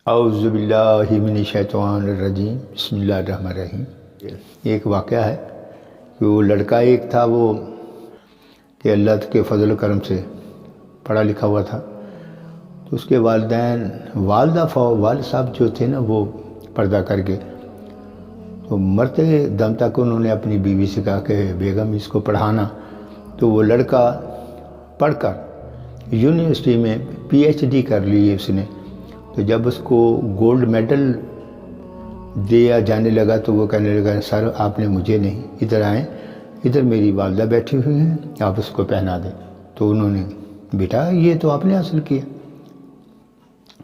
اعوذ باللہ من الشیطان الرجیم، بسم اللہ الرحمن الرحیم۔ ایک واقعہ ہے کہ وہ لڑکا ایک تھا وہ کہ اللہ کے فضل و کرم سے پڑھا لکھا ہوا تھا، تو اس کے والدین والد صاحب جو تھے نا وہ پردہ کر کے، تو مرتے دم تک انہوں نے اپنی بیوی سے کہا کہ بیگم اس کو پڑھانا، تو وہ لڑکا پڑھ کر یونیورسٹی میں پی ایچ ڈی کر لی اس نے۔ تو جب اس کو گولڈ میڈل دیا جانے لگا تو وہ کہنے لگا سر آپ نے مجھے نہیں، ادھر آئیں، ادھر میری والدہ بیٹھی ہوئی ہیں، آپ اس کو پہنا دیں۔ تو انہوں نے بیٹا یہ تو آپ نے حاصل کیا،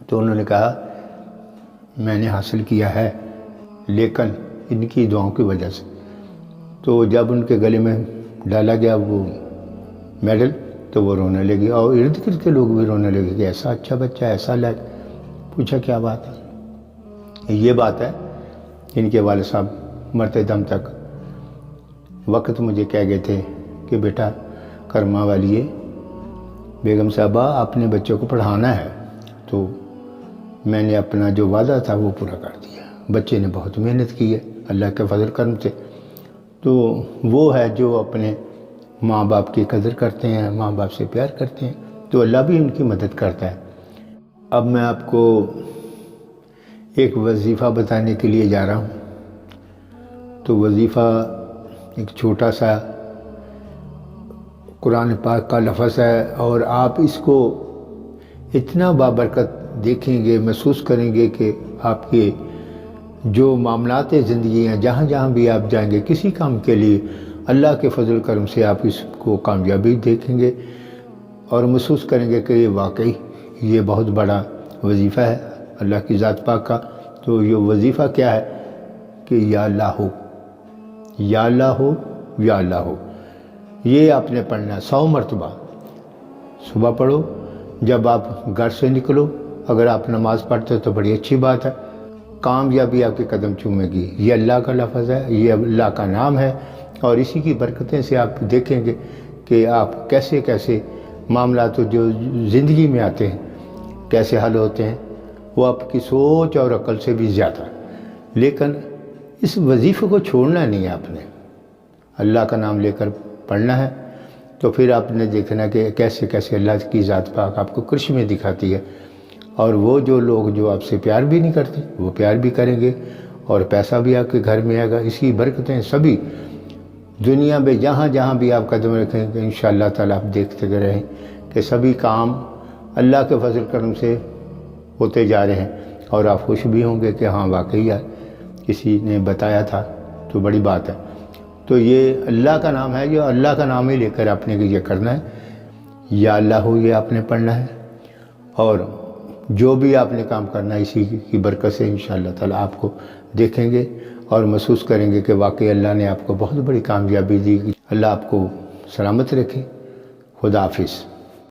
تو انہوں نے کہا میں نے حاصل کیا ہے لیکن ان کی دعاؤں کی وجہ سے۔ تو جب ان کے گلے میں ڈالا گیا وہ میڈل تو وہ رونے لگی، اور ارد گرد کے لوگ بھی رونے لگے کہ ایسا اچھا بچہ، ایسا لائق۔ پوچھا کیا بات ہے؟ یہ بات ہے ان کے والد صاحب مرتے دم تک وقت مجھے کہہ گئے تھے کہ بیٹا کرما والیے بیگم صاحبہ آپ نے بچوں کو پڑھانا ہے، تو میں نے اپنا جو وعدہ تھا وہ پورا کر دیا۔ بچے نے بہت محنت کی ہے اللہ کے فضل کرم سے، تو وہ ہے جو اپنے ماں باپ کی قدر کرتے ہیں، ماں باپ سے پیار کرتے ہیں، تو اللہ بھی ان کی مدد کرتا ہے۔ اب میں آپ کو ایک وظیفہ بتانے کے لیے جا رہا ہوں۔ تو وظیفہ ایک چھوٹا سا قرآن پاک کا لفظ ہے، اور آپ اس کو اتنا بابرکت دیکھیں گے، محسوس کریں گے کہ آپ کے جو معاملات زندگی ہیں، جہاں جہاں بھی آپ جائیں گے کسی کام کے لیے، اللہ کے فضل کرم سے آپ اس کو کامیابی دیکھیں گے اور محسوس کریں گے کہ یہ واقعی یہ بہت بڑا وظیفہ ہے اللہ کی ذات پاک کا۔ تو یہ وظیفہ کیا ہے کہ یا اللہ ہو، یا اللہ ہو، یا اللہ ہو، یہ آپ نے پڑھنا ہے 100 مرتبہ۔ صبح پڑھو، جب آپ گھر سے نکلو، اگر آپ نماز پڑھتے تو بڑی اچھی بات ہے، کامیابی آپ کے قدم چومے گی۔ یہ اللہ کا لفظ ہے، یہ اللہ کا نام ہے، اور اسی کی برکتیں سے آپ دیکھیں گے کہ آپ کیسے کیسے معاملات جو زندگی میں آتے ہیں کیسے حل ہوتے ہیں، وہ آپ کی سوچ اور عقل سے بھی زیادہ۔ لیکن اس وظیفے کو چھوڑنا نہیں ہے، آپ نے اللہ کا نام لے کر پڑھنا ہے، تو پھر آپ نے دیکھنا کہ کیسے کیسے اللہ کی ذات پاک آپ کو کرشمے دکھاتی ہے، اور وہ جو لوگ جو آپ سے پیار بھی نہیں کرتے وہ پیار بھی کریں گے، اور پیسہ بھی آپ کے گھر میں آئے گا۔ اس کی برکتیں سبھی دنیا میں جہاں جہاں بھی آپ قدم رکھیں گے انشاءاللہ تعالیٰ آپ دیکھتے رہیں کہ سبھی کام اللہ کے فضل کرم سے ہوتے جا رہے ہیں، اور آپ خوش بھی ہوں گے کہ ہاں واقعی ہے کسی نے بتایا تھا، تو بڑی بات ہے۔ تو یہ اللہ کا نام ہے، یہ اللہ کا نام ہی لے کر آپ نے یہ کرنا ہے، یا اللہ ہو یہ آپ نے پڑھنا ہے، اور جو بھی آپ نے کام کرنا ہے اسی کی برکت سے انشاءاللہ تعالیٰ آپ کو دیکھیں گے اور محسوس کریں گے کہ واقعی اللہ نے آپ کو بہت بڑی کامیابی دی۔ اللہ آپ کو سلامت رکھے۔ خدا حافظ۔